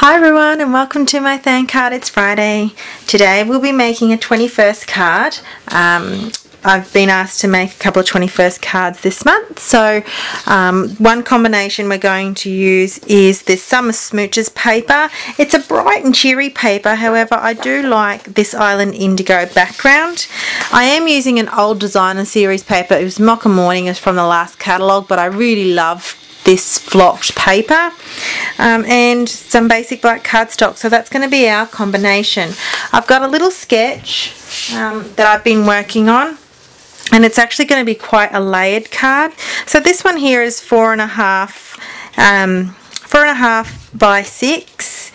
Hi everyone and welcome to my fan card. It's Friday. Today we'll be making a 21st card. I've been asked to make a couple of 21st cards this month. So one combination we're going to use is this Summer Smooches paper. It's a bright and cheery paper, however I do like this Island Indigo background. I am using an old designer series paper. It was Mocha Morning, it's from the last catalogue, but I really love this flocked paper and some basic black cardstock, so that's going to be our combination. I've got a little sketch that I've been working on, and it's actually going to be quite a layered card. So this one here is 4.5 by 6,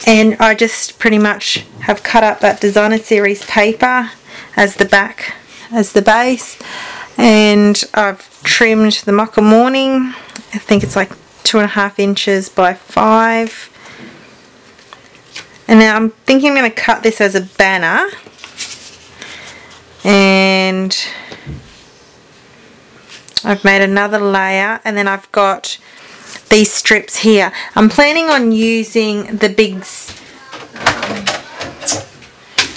and I just pretty much have cut up that designer series paper as the back, as the base, and I've trimmed the Mocha Morning. I think it's like 2.5 inches by 5. And now I'm thinking I'm going to cut this as a banner. And I've made another layer, and then I've got these strips here. I'm planning on using the big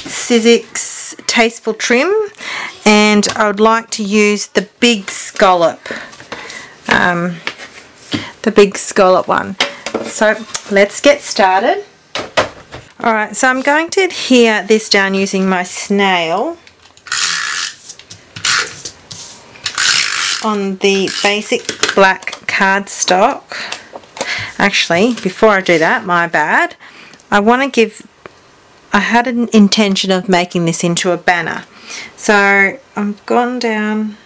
Sizzix Tasteful Trim, and I would like to use the big scallop. The big scallop one. So let's get started. Alright, so I'm going to adhere this down using my snail on the basic black cardstock. Actually, before I do that, my bad, I had an intention of making this into a banner. So I'm going to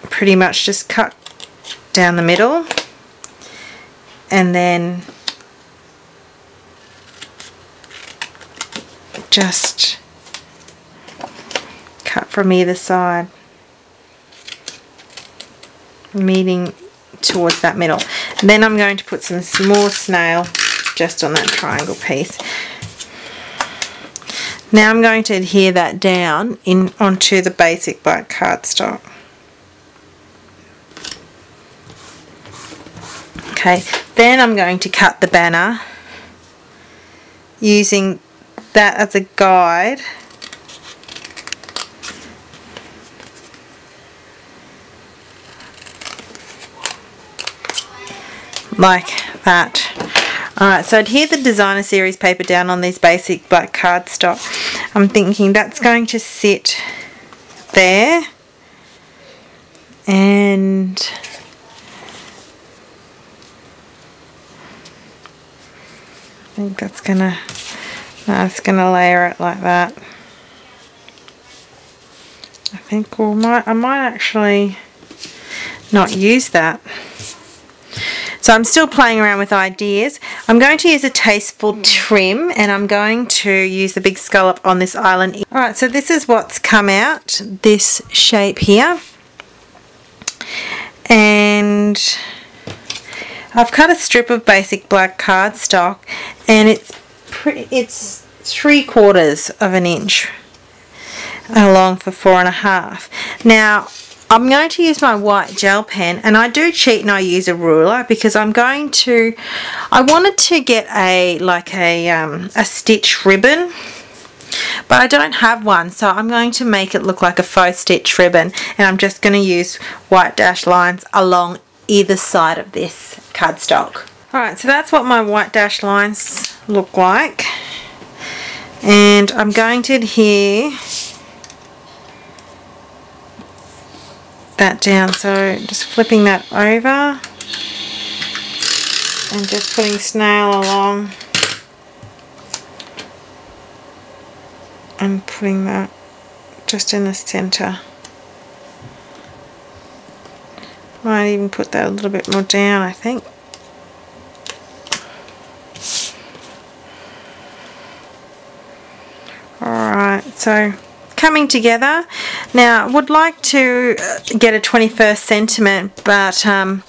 pretty much just cut down the middle and then just cut from either side, meeting towards that middle. And then I'm going to put some more snail just on that triangle piece. Now I'm going to adhere that down onto the basic black cardstock. Okay, then I'm going to cut the banner using that as a guide. Like that. Alright, so adhere the designer series paper down on these basic black cardstock. I'm thinking that's going to sit there, and I think that's gonna, no, it's gonna layer it like that. I think I might actually not use that. So I'm still playing around with ideas. I'm going to use a Tasteful Trim, and I'm going to use the big scallop on this island. Alright, so this is what's come out, this shape here. And I've cut a strip of basic black cardstock, and it's 3/4 of an inch along for 4.5. Now I'm going to use my white gel pen, and I do cheat and I use a ruler because I wanted to get a stitch ribbon, but I don't have one, so I'm going to make it look like a faux stitch ribbon, and I'm just going to use white dash lines along either side of this cardstock. Alright, so that's what my white dash lines look like, and I'm going to adhere that down, so just flipping that over and just putting snail along and putting that just in the center. Might even put that a little bit more down, I think. Alright, so coming together. Now I would like to get a 21st sentiment, but I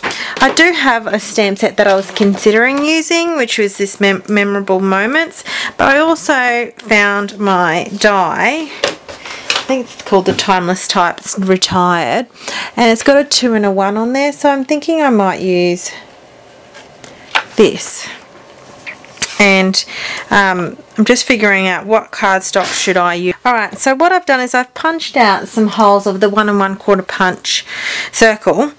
do have a stamp set that I was considering using, which was this Memorable Moments, but I also found my die. I think it's called the Timeless Type. It's retired, and it's got a 2 and a 1 on there, so I'm thinking I might use this. And I'm just figuring out what cardstock should I use. Alright, so what I've done is I've punched out some holes of the 1 1/4 punch circle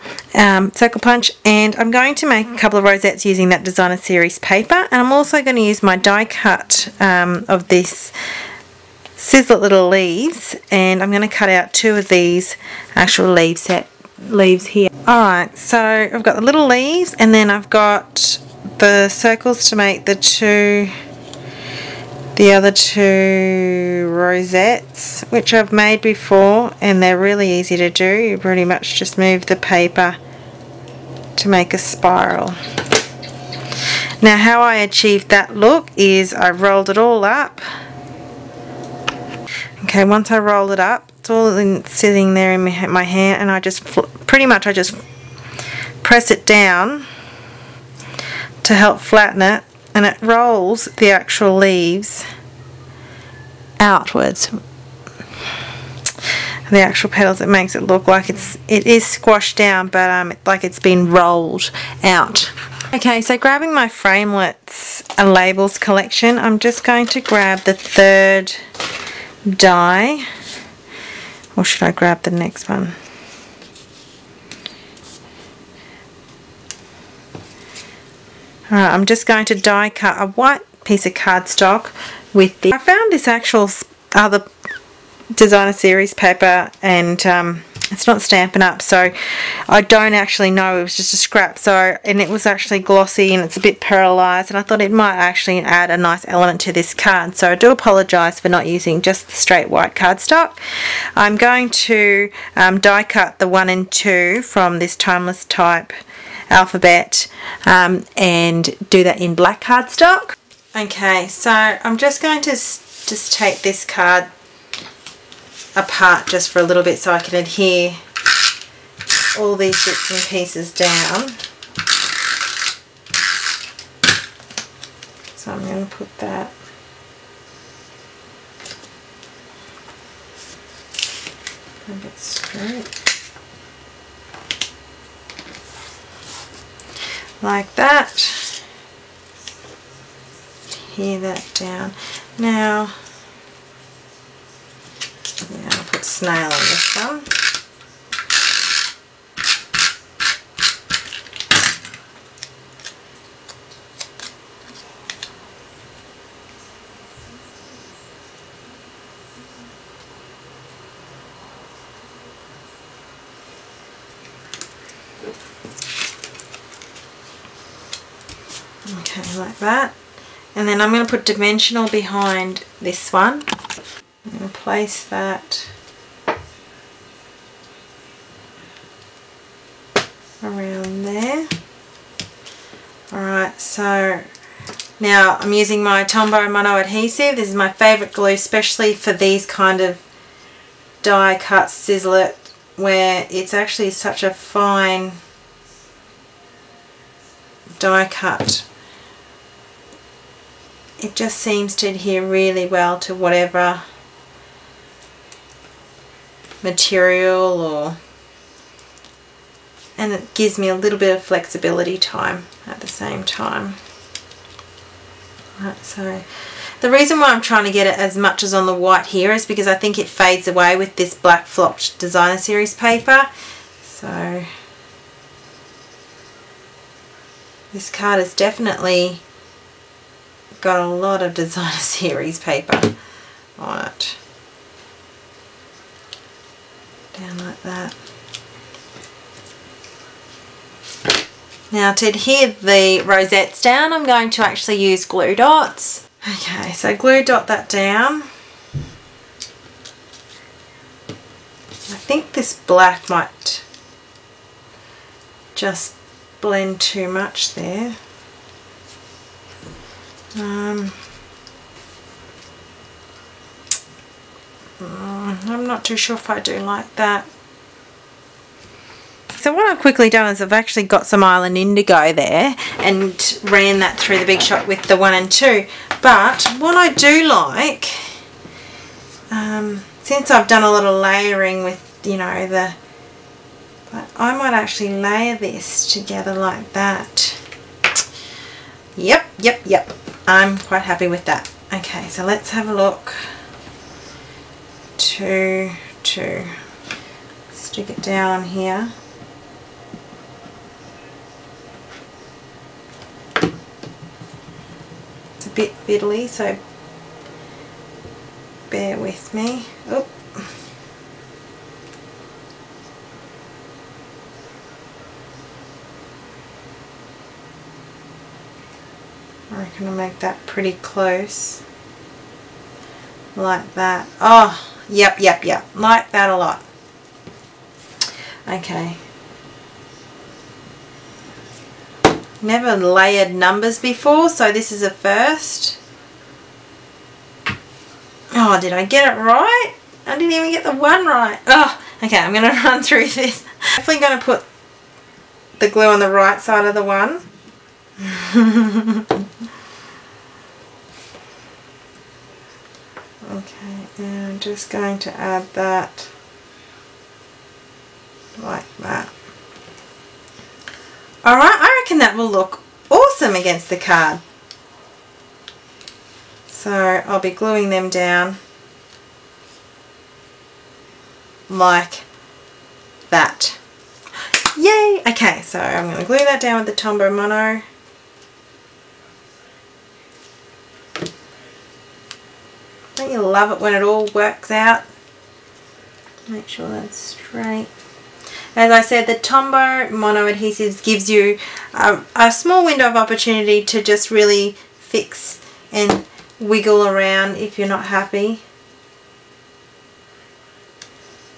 punch, and I'm going to make a couple of rosettes using that designer series paper, and I'm also going to use my die cut of this Sizzlet little leaves, and I'm going to cut out 2 of these actual leaves here. Alright, so I've got the little leaves, and then I've got the circles to make the other two rosettes, which I've made before, and they're really easy to do. You pretty much just move the paper to make a spiral. Now how I achieved that look is I rolled it all up. Okay, once I rolled it up, it's all sitting there in my hand, and I just press it down to help flatten it, and it rolls the actual leaves outwards. The actual petals, it makes it look like it is squashed down, but like it's been rolled out. Okay, so grabbing my Framelits labels collection, I'm just going to grab the 3rd die, or should I grab the next one? Alright, I'm just going to die cut a white piece of cardstock with this. I found this actual other designer series paper, and it's not Stampin' Up, so I don't actually know, it was just a scrap, and it was actually glossy and it's a bit parallelized, and I thought it might actually add a nice element to this card, so I do apologise for not using just the straight white cardstock. I'm going to die cut the 1 and 2 from this Timeless Type alphabet and do that in black cardstock. Okay, so I'm just going to just take this card apart just for a little bit so I can adhere all these bits and pieces down. So I'm going to put that a bit straight. Like that. Adhere that down. Now, yeah, I'll put snail on this one. Okay, like that. And then I'm going to put dimensional behind this one. I'm going to place that around there. Alright, so now I'm using my Tombow Mono Adhesive. This is my favourite glue, especially for these kind of die cut Sizzlet, where it's actually such a fine die cut. It just seems to adhere really well to whatever material, and it gives me a little bit of flexibility time at the same time. Right, so the reason why I'm trying to get it as much as on the white here is because I think it fades away with this black flopped designer series paper. So this card has definitely got a lot of designer series paper on it. Down like that. Now to adhere the rosettes down, I'm going to actually use glue dots. Okay, so glue dot that down. I think this black might just blend too much there. I'm not too sure if I do like that. So what I've quickly done is I've actually got some Island Indigo there and ran that through the Big Shot with the 1 and 2. But what I do like, since I've done a lot of layering with, you know, I might actually layer this together like that. Yep. I'm quite happy with that. Okay, so let's have a look. 2, 2. Stick it down here. It's a bit fiddly, so bear with me. Oh. I reckon I'll make that pretty close. Like that. Oh, yep. Like that a lot. Okay. Never layered numbers before, so this is a first. Oh, did I get it right? I didn't even get the 1 right. Oh, okay, I'm going to run through this. Definitely going to put the glue on the right side of the 1. Okay, and I'm just going to add that like that. Alright, I reckon that will look awesome against the card. So I'll be gluing them down like that. Yay! Okay, so I'm going to glue that down with the Tombow Mono. Don't you love it when it all works out? Make sure that's straight. As I said, the Tombow Mono Adhesives gives you a small window of opportunity to just really fix and wiggle around if you're not happy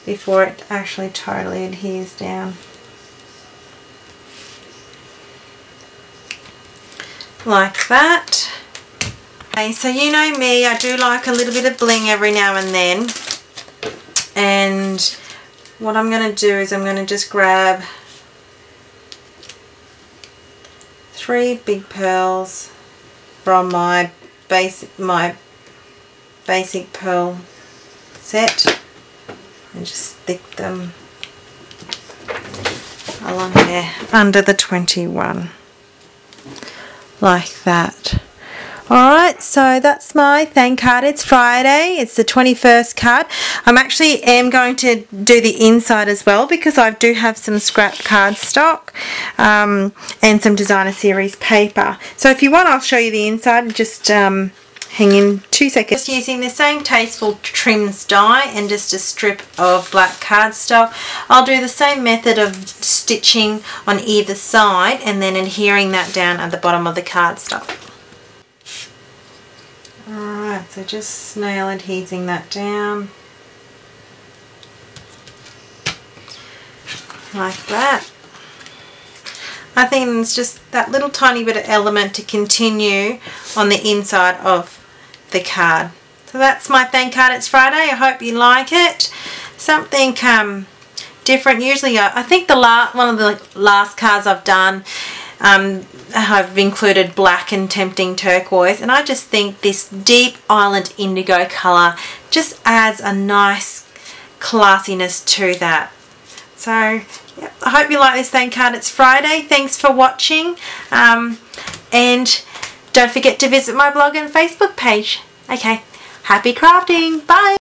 before it actually totally adheres down. Like that. Okay, so you know me, I do like a little bit of bling every now and then. And what I'm going to do is I'm going to just grab 3 big pearls from my basic pearl set and just stick them along there under the 21 like that. Alright, so that's my thank card. It's Friday. It's the 21st card. I'm actually going to do the inside as well because I do have some scrap card stock and some designer series paper. So if you want, I'll show you the inside. Just hang in 2 seconds. Just using the same Tasteful Trims die and just a strip of black cardstock. I'll do the same method of stitching on either side and then adhering that down at the bottom of the cardstock. Alright, so just snail adhesing that down like that. I think it's just that little tiny bit of element to continue on the inside of the card. So that's my thank card. It's Friday. I hope you like it. Something different. Usually I think one of the last cards I've done I've included black and tempting turquoise, and I just think this deep island indigo colour just adds a nice classiness to that. So yep, I hope you like this thank card. It's Friday. Thanks for watching, and don't forget to visit my blog and Facebook page. Okay, happy crafting. Bye.